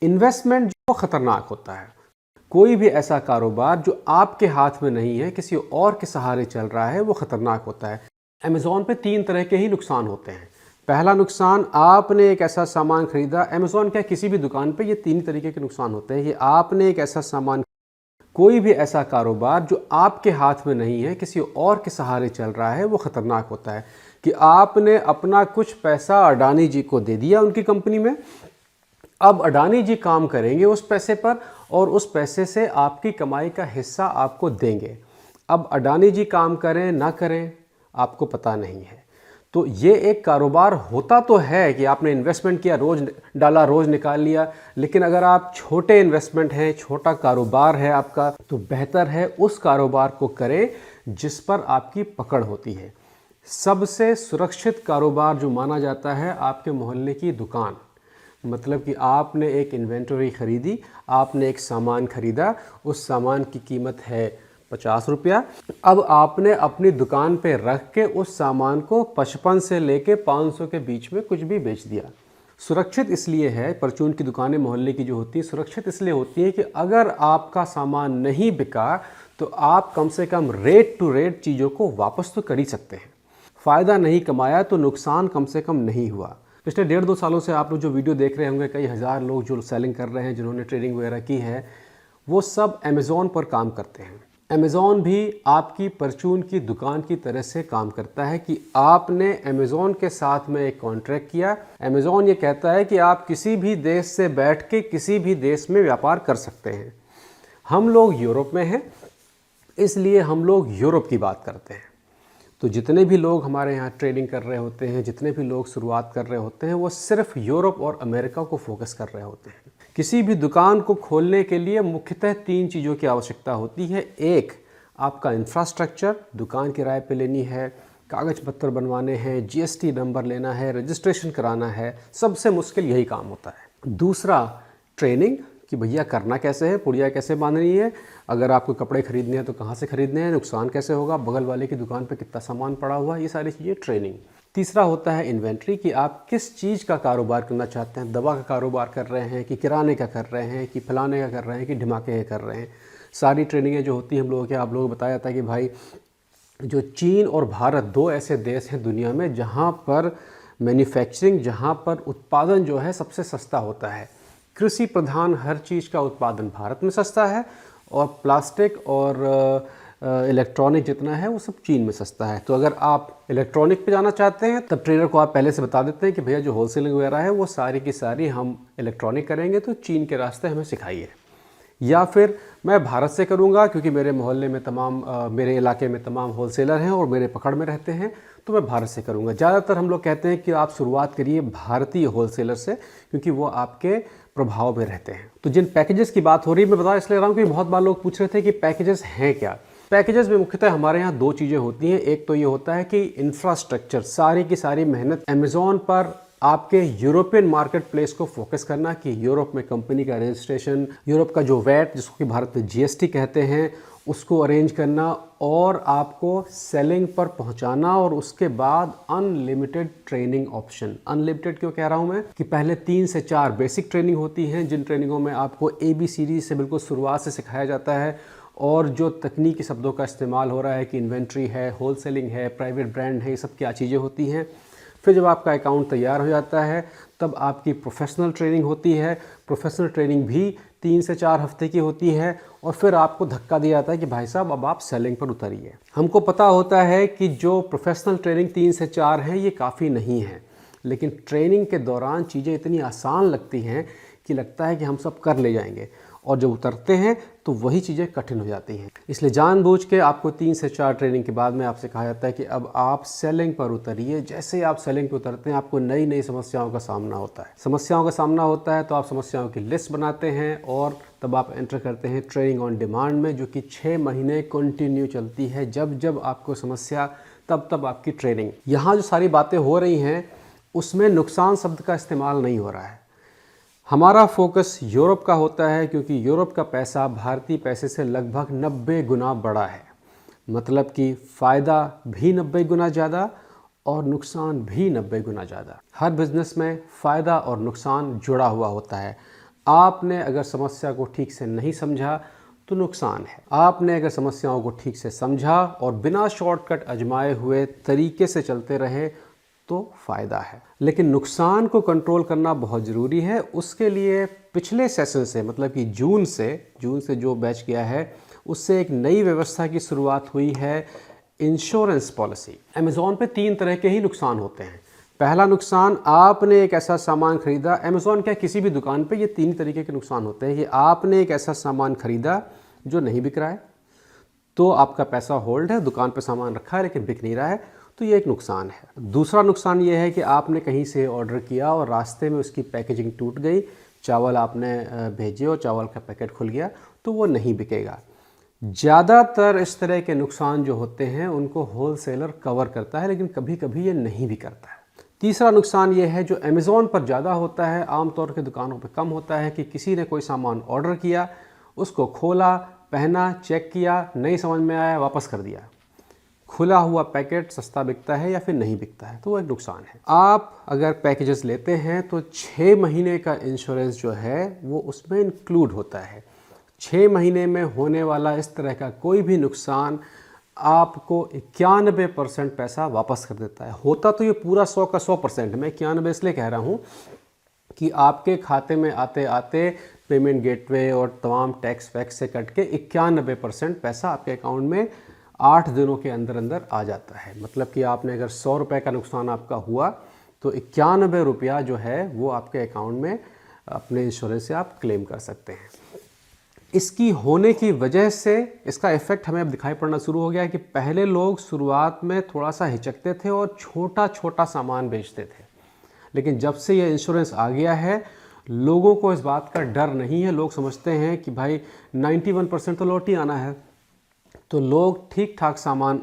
Investment जो खतरनाक होता है, कोई भी ऐसा कारोबार जो आपके हाथ में नहीं है, किसी और के सहारे चल रहा है, वो खतरनाक होता है। अमेज़ॉन पे 3 तरह के ही नुकसान होते हैं। पहला नुकसान, आपने एक ऐसा सामान खरीदा, अमेज़ॉन क्या किसी भी दुकान पे ये 3 तरीके के नुकसान होते हैं कि आपने एक ऐसा सामान, कोई भी ऐसा कारोबार जो आपके हाथ में नहीं है, किसी और के सहारे चल रहा है, वो खतरनाक होता है। कि आपने अपना कुछ पैसा अडानी जी को दे दिया उनकी कंपनी में, अब अडानी जी काम करेंगे उस पैसे पर और उस पैसे से आपकी कमाई का हिस्सा आपको देंगे। अब अडानी जी काम करें ना करें आपको पता नहीं है। तो ये एक कारोबार होता तो है कि आपने इन्वेस्टमेंट किया, रोज़ डाला रोज़ निकाल लिया, लेकिन अगर आप छोटे इन्वेस्टमेंट हैं, छोटा कारोबार है आपका, तो बेहतर है उस कारोबार को करें जिस पर आपकी पकड़ होती है। सबसे सुरक्षित कारोबार जो माना जाता है, आपके मोहल्ले की दुकान। मतलब कि आपने एक इन्वेंटरी ख़रीदी, आपने एक सामान ख़रीदा, उस सामान की कीमत है 50 रुपया। अब आपने अपनी दुकान पे रख के उस सामान को 55 से लेके 500 के बीच में कुछ भी बेच दिया। सुरक्षित इसलिए है, परचून की दुकानें मोहल्ले की जो होती हैं सुरक्षित इसलिए होती हैं कि अगर आपका सामान नहीं बिका तो आप कम से कम रेट टू रेट चीज़ों को वापस तो कर ही सकते हैं। फ़ायदा नहीं कमाया तो नुकसान कम से कम नहीं हुआ। पिछले 1.5-2 सालों से आप लोग जो वीडियो देख रहे होंगे, कई हज़ार लोग जो सेलिंग कर रहे हैं, जिन्होंने ट्रेडिंग वगैरह की है, वो सब अमेज़ॉन पर काम करते हैं। अमेज़ॉन भी आपकी परचून की दुकान की तरह से काम करता है कि आपने अमेज़ॉन के साथ में एक कॉन्ट्रैक्ट किया। अमेज़ॉन ये कहता है कि आप किसी भी देश से बैठ के किसी भी देश में व्यापार कर सकते हैं। हम लोग यूरोप में हैं, इसलिए हम लोग यूरोप की बात करते हैं। तो जितने भी लोग हमारे यहाँ ट्रेडिंग कर रहे होते हैं, जितने भी लोग शुरुआत कर रहे होते हैं, वो सिर्फ यूरोप और अमेरिका को फोकस कर रहे होते हैं। किसी भी दुकान को खोलने के लिए मुख्यतः 3 चीज़ों की आवश्यकता होती है। एक, आपका इंफ्रास्ट्रक्चर, दुकान किराए पे लेनी है, कागज़ पत्र बनवाने हैं, जीएसटी नंबर लेना है, रजिस्ट्रेशन कराना है, सबसे मुश्किल यही काम होता है। दूसरा, ट्रेनिंग कि भैया करना कैसे है, पुड़िया कैसे बांधनी है, अगर आपको कपड़े खरीदने हैं तो कहाँ से खरीदने हैं, नुकसान कैसे होगा, बगल वाले की दुकान पे कितना सामान पड़ा हुआ है, ये सारी चीज़ें ट्रेनिंग। तीसरा होता है इन्वेंट्री कि आप किस चीज़ का कारोबार करना चाहते हैं, दवा का कारोबार कर रहे हैं कि किराने का कर रहे हैं कि फलाने का कर रहे हैं कि ढिमाके का कर रहे हैं। सारी ट्रेनिंगें जो होती हैं हम लोगों के, आप लोगों को बताया जाता है कि भाई जो चीन और भारत 2 ऐसे देश हैं दुनिया में जहाँ पर मैन्युफैक्चरिंग, जहाँ पर उत्पादन जो है सबसे सस्ता होता है। कृषि प्रधान हर चीज़ का उत्पादन भारत में सस्ता है और प्लास्टिक और इलेक्ट्रॉनिक जितना है वो सब चीन में सस्ता है। तो अगर आप इलेक्ट्रॉनिक पे जाना चाहते हैं तब ट्रेडर को आप पहले से बता देते हैं कि भैया जो होलसेलिंग वगैरह है वो सारी की सारी हम इलेक्ट्रॉनिक करेंगे, तो चीन के रास्ते हमें सिखाइए। या फिर मैं भारत से करूंगा क्योंकि मेरे मोहल्ले में मेरे इलाके में तमाम होलसेलर हैं और मेरे पकड़ में रहते हैं, तो मैं भारत से करूंगा। ज़्यादातर हम लोग कहते हैं कि आप शुरुआत करिए भारतीय होलसेलर से क्योंकि वो आपके प्रभाव में रहते हैं। तो जिन पैकेजेस की बात हो रही है, मैं बता इसलिए रहा हूँ कि बहुत बार लोग पूछ रहे थे कि पैकेजेस हैं क्या। पैकेजेस में मुख्यतः हमारे यहाँ 2 चीज़ें होती हैं। एक तो ये होता है कि इंफ्रास्ट्रक्चर, सारी की सारी मेहनत अमेज़ॉन पर आपके यूरोपियन मार्केट प्लेस को फोकस करना कि यूरोप में कंपनी का रजिस्ट्रेशन, यूरोप का जो वैट जिसको कि भारत में जीएसटी कहते हैं, उसको अरेंज करना और आपको सेलिंग पर पहुंचाना और उसके बाद अनलिमिटेड ट्रेनिंग ऑप्शन। अनलिमिटेड क्यों कह रहा हूं मैं कि पहले 3 से 4 बेसिक ट्रेनिंग होती हैं, जिन ट्रेनिंगों में आपको ABCD से बिल्कुल शुरुआत से सिखाया जाता है और जो तकनीकी शब्दों का इस्तेमाल हो रहा है कि इन्वेंट्री है, होलसेलिंग है, प्राइवेट ब्रांड है, ये सब क्या चीज़ें होती हैं। फिर जब आपका अकाउंट तैयार हो जाता है तब आपकी प्रोफेशनल ट्रेनिंग होती है। प्रोफेशनल ट्रेनिंग भी 3 से 4 हफ्ते की होती है और फिर आपको धक्का दिया जाता है कि भाई साहब अब आप सेलिंग पर उतरिए। हमको पता होता है कि जो प्रोफेशनल ट्रेनिंग 3 से 4 है ये काफ़ी नहीं है, लेकिन ट्रेनिंग के दौरान चीज़ें इतनी आसान लगती हैं कि लगता है कि हम सब कर ले जाएंगे और जब उतरते हैं तो वही चीज़ें कठिन हो जाती हैं। इसलिए जानबूझ के आपको 3 से 4 ट्रेनिंग के बाद में आपसे कहा जाता है कि अब आप सेलिंग पर उतरिए। जैसे ही आप सेलिंग पर उतरते हैं आपको नई नई समस्याओं का सामना होता है। समस्याओं का सामना होता है तो आप समस्याओं की लिस्ट बनाते हैं और तब आप एंटर करते हैं ट्रेनिंग ऑन डिमांड में, जो कि 6 महीने कंटिन्यू चलती है। जब जब आपको समस्या तब तब आपकी ट्रेनिंग। यहाँ जो सारी बातें हो रही हैं उसमें नुकसान शब्द का इस्तेमाल नहीं हो रहा है। हमारा फोकस यूरोप का होता है क्योंकि यूरोप का पैसा भारतीय पैसे से लगभग 90 गुना बड़ा है। मतलब कि फ़ायदा भी 90 गुना ज़्यादा और नुकसान भी 90 गुना ज़्यादा। हर बिज़नेस में फ़ायदा और नुकसान जुड़ा हुआ होता है। आपने अगर समस्या को ठीक से नहीं समझा तो नुकसान है। आपने अगर समस्याओं को ठीक से समझा और बिना शॉर्टकट आजमाए हुए तरीके से चलते रहे तो फ़ायदा है। लेकिन नुकसान को कंट्रोल करना बहुत ज़रूरी है। उसके लिए पिछले सेशन से, मतलब कि जून से जो बैच गया है, उससे एक नई व्यवस्था की शुरुआत हुई है, इंश्योरेंस पॉलिसी। अमेज़ॉन पे 3 तरह के ही नुकसान होते हैं। पहला नुकसान, आपने एक ऐसा सामान खरीदा, अमेज़ॉन क्या किसी भी दुकान पे ये 3 तरीके के नुकसान होते हैं कि आपने एक ऐसा सामान खरीदा जो नहीं बिक रहा है, तो आपका पैसा होल्ड है, दुकान पे सामान रखा है लेकिन बिक नहीं रहा है, तो ये एक नुकसान है। दूसरा नुकसान ये है कि आपने कहीं से ऑर्डर किया और रास्ते में उसकी पैकेजिंग टूट गई, चावल आपने भेजे और चावल का पैकेट खुल गया, तो वो नहीं बिकेगा। ज़्यादातर इस तरह के नुकसान जो होते हैं उनको होलसेलर कवर करता है, लेकिन कभी कभी ये नहीं भी करता है। तीसरा नुकसान ये है जो अमेज़ॉन पर ज़्यादा होता है, आमतौर के दुकानों पर कम होता है, कि किसी ने कोई सामान ऑर्डर किया, उसको खोला, पहना, चेक किया, नहीं समझ में आया, वापस कर दिया। खुला हुआ पैकेट सस्ता बिकता है या फिर नहीं बिकता है, तो वो एक नुकसान है। आप अगर पैकेजेस लेते हैं तो 6 महीने का इंश्योरेंस जो है वो उसमें इंक्लूड होता है। 6 महीने में होने वाला इस तरह का कोई भी नुकसान आपको 91% पैसा वापस कर देता है। होता तो ये पूरा 100 का 100%, मैं 91 इसलिए कह रहा हूँ कि आपके खाते में आते आते पेमेंट गेटवे और तमाम टैक्स वैक्स से कट के 91% पैसा आपके अकाउंट में 8 दिनों के अंदर अंदर आ जाता है। मतलब कि आपने अगर 100 रुपये का नुकसान आपका हुआ तो 91 रुपया जो है वो आपके अकाउंट में अपने इंश्योरेंस से आप क्लेम कर सकते हैं। इसकी होने की वजह से इसका इफ़ेक्ट हमें अब दिखाई पड़ना शुरू हो गया है कि पहले लोग शुरुआत में थोड़ा सा हिचकते थे और छोटा छोटा सामान बेचते थे, लेकिन जब से ये इंश्योरेंस आ गया है लोगों को इस बात का डर नहीं है। लोग समझते हैं कि भाई 91% तो लौट ही आना है, तो लोग ठीक ठाक सामान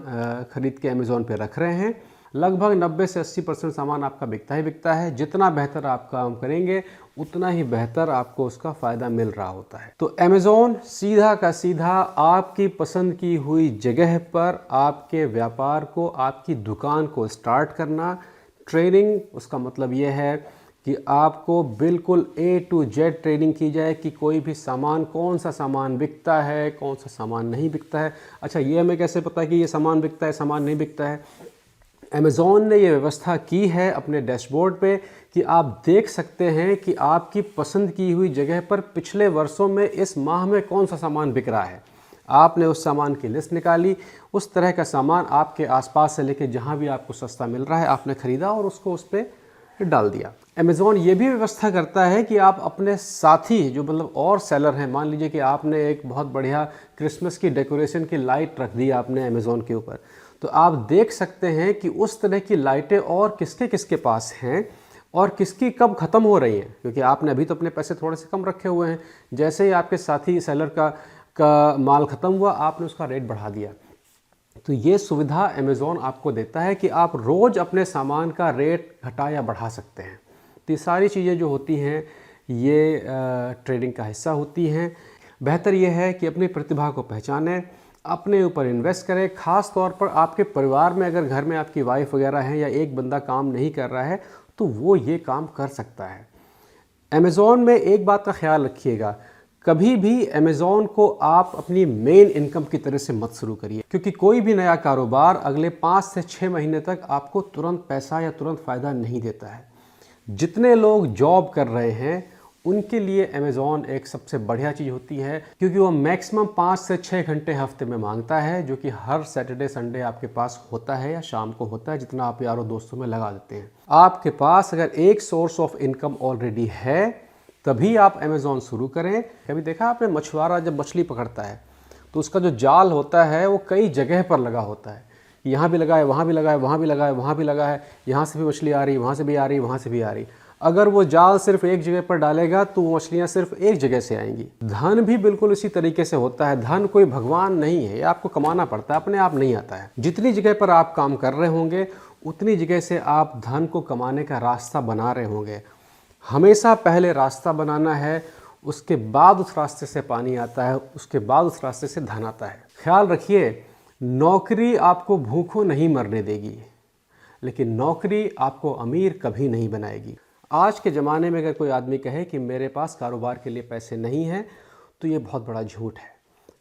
खरीद के अमेज़ॉन पे रख रहे हैं। लगभग 90 से 80% सामान आपका बिकता ही बिकता है। जितना बेहतर आप काम करेंगे उतना ही बेहतर आपको उसका फ़ायदा मिल रहा होता है। तो अमेज़ॉन सीधा का सीधा आपकी पसंद की हुई जगह पर आपके व्यापार को, आपकी दुकान को स्टार्ट करना। ट्रेनिंग, उसका मतलब ये है कि आपको बिल्कुल A to Z ट्रेनिंग की जाए कि कोई भी सामान, कौन सा सामान बिकता है, कौन सा सामान नहीं बिकता है। अच्छा, ये हमें कैसे पता है कि ये सामान बिकता है, सामान नहीं बिकता है? अमेज़ॉन ने ये व्यवस्था की है अपने डैशबोर्ड पे कि आप देख सकते हैं कि आपकी पसंद की हुई जगह पर पिछले वर्षों में इस माह में कौन सा सामान बिक रहा है। आपने उस सामान की लिस्ट निकाली, उस तरह का सामान आपके आसपास से लेके जहाँ भी आपको सस्ता मिल रहा है आपने ख़रीदा और उसको उस पर डाल दिया। अमेज़ॉन ये भी व्यवस्था करता है कि आप अपने साथी जो मतलब और सेलर हैं, मान लीजिए कि आपने एक बहुत बढ़िया क्रिसमस की डेकोरेशन की लाइट रख दी आपने अमेज़ॉन के ऊपर, तो आप देख सकते हैं कि उस तरह की लाइटें और किसके किसके पास हैं और किसकी कब ख़त्म हो रही हैं, क्योंकि आपने अभी तो अपने पैसे थोड़े से कम रखे हुए हैं। जैसे ही आपके साथी सेलर का माल ख़त्म हुआ, आपने उसका रेट बढ़ा दिया। तो ये सुविधा अमेज़ॉन आपको देता है कि आप रोज़ अपने सामान का रेट घटा या बढ़ा सकते हैं। तो ये सारी चीज़ें जो होती हैं ये ट्रेडिंग का हिस्सा होती हैं। बेहतर ये है कि अपनी प्रतिभा को पहचानें, अपने ऊपर इन्वेस्ट करें। ख़ास तौर पर आपके परिवार में अगर घर में आपकी वाइफ वगैरह है या एक बंदा काम नहीं कर रहा है तो वो ये काम कर सकता है। अमेज़ॉन में एक बात का ख्याल रखिएगा, कभी भी अमेज़ॉन को आप अपनी मेन इनकम की तरह से मत शुरू करिए, क्योंकि कोई भी नया कारोबार अगले 5 से 6 महीने तक आपको तुरंत पैसा या तुरंत फ़ायदा नहीं देता है। जितने लोग जॉब कर रहे हैं उनके लिए अमेज़ॉन एक सबसे बढ़िया चीज़ होती है, क्योंकि वो मैक्सिमम 5 से 6 घंटे हफ्ते में मांगता है, जो कि हर सैटरडे संडे आपके पास होता है या शाम को होता है, जितना आप यारों दोस्तों में लगा देते हैं। आपके पास अगर एक सोर्स ऑफ इनकम ऑलरेडी है तभी आप अमेज़ॉन शुरू करें। कभी देखा आपने मछुआरा जब मछली पकड़ता है तो उसका जो जाल होता है वो कई जगह पर लगा होता है, यहाँ भी लगा है, वहाँ भी लगा है, वहाँ भी लगा है, वहाँ भी लगा है, यहाँ से भी मछली आ रही, वहाँ से भी आ रही, वहाँ से भी आ रही। अगर वो जाल सिर्फ एक जगह पर डालेगा तो वो मछलियाँ सिर्फ एक जगह से आएंगी। धन भी बिल्कुल इसी तरीके से होता है। धन कोई भगवान नहीं है, ये आपको कमाना पड़ता है, अपने आप नहीं आता है। जितनी जगह पर आप काम कर रहे होंगे उतनी जगह से आप धन को कमाने का रास्ता बना रहे होंगे। हमेशा पहले रास्ता बनाना है, उसके बाद उस रास्ते से पानी आता है, उसके बाद उस रास्ते से धन आता है। ख्याल रखिए, नौकरी आपको भूखों नहीं मरने देगी, लेकिन नौकरी आपको अमीर कभी नहीं बनाएगी। आज के ज़माने में अगर कोई आदमी कहे कि मेरे पास कारोबार के लिए पैसे नहीं हैं, तो ये बहुत बड़ा झूठ है।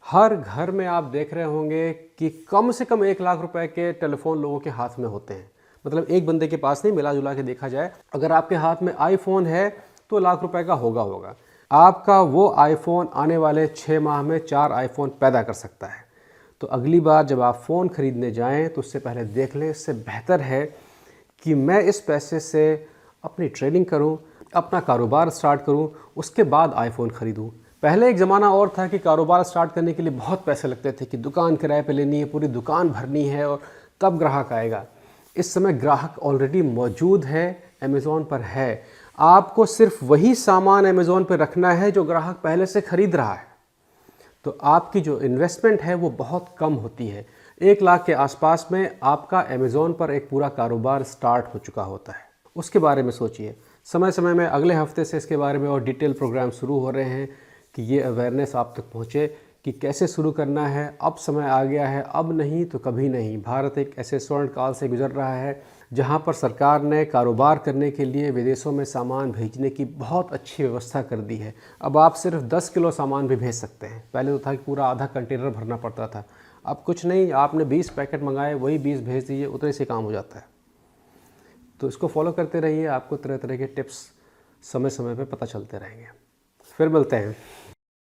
हर घर में आप देख रहे होंगे कि कम से कम 1 लाख रुपए के टेलीफोन लोगों के हाथ में होते हैं। मतलब एक बंदे के पास नहीं, मिला जुला के देखा जाए, अगर आपके हाथ में आईफोन है तो लाख रुपए का होगा। आपका वो आईफोन आने वाले 6 माह में 4 आईफोन पैदा कर सकता है। तो अगली बार जब आप फ़ोन खरीदने जाएं तो उससे पहले देख लें, इससे बेहतर है कि मैं इस पैसे से अपनी ट्रेडिंग करूं, अपना कारोबार स्टार्ट करूं, उसके बाद आईफोन ख़रीदूं। पहले एक ज़माना और था कि कारोबार स्टार्ट करने के लिए बहुत पैसे लगते थे कि दुकान किराए पे लेनी है, पूरी दुकान भरनी है और तब ग्राहक आएगा। इस समय ग्राहक ऑलरेडी मौजूद है, अमेज़ॉन पर है। आपको सिर्फ वही सामान अमेज़ॉन पर रखना है जो ग्राहक पहले से ख़रीद रहा है। तो आपकी जो इन्वेस्टमेंट है वो बहुत कम होती है। 1 लाख के आसपास में आपका अमेज़ॉन पर एक पूरा कारोबार स्टार्ट हो चुका होता है। उसके बारे में सोचिए। समय समय में अगले हफ्ते से इसके बारे में और डिटेल प्रोग्राम शुरू हो रहे हैं कि ये अवेयरनेस आप तक पहुँचे कि कैसे शुरू करना है। अब समय आ गया है, अब नहीं तो कभी नहीं। भारत एक ऐसे स्वर्ण काल से गुजर रहा है जहाँ पर सरकार ने कारोबार करने के लिए विदेशों में सामान भेजने की बहुत अच्छी व्यवस्था कर दी है। अब आप सिर्फ 10 किलो सामान भी भेज सकते हैं। पहले तो था कि पूरा आधा कंटेनर भरना पड़ता था। अब कुछ नहीं, आपने 20 पैकेट मंगाए, वही 20 भेज दीजिए, उतने से काम हो जाता है। तो इसको फॉलो करते रहिए, आपको तरह तरह के टिप्स समय समय पे पता चलते रहेंगे। फिर मिलते हैं।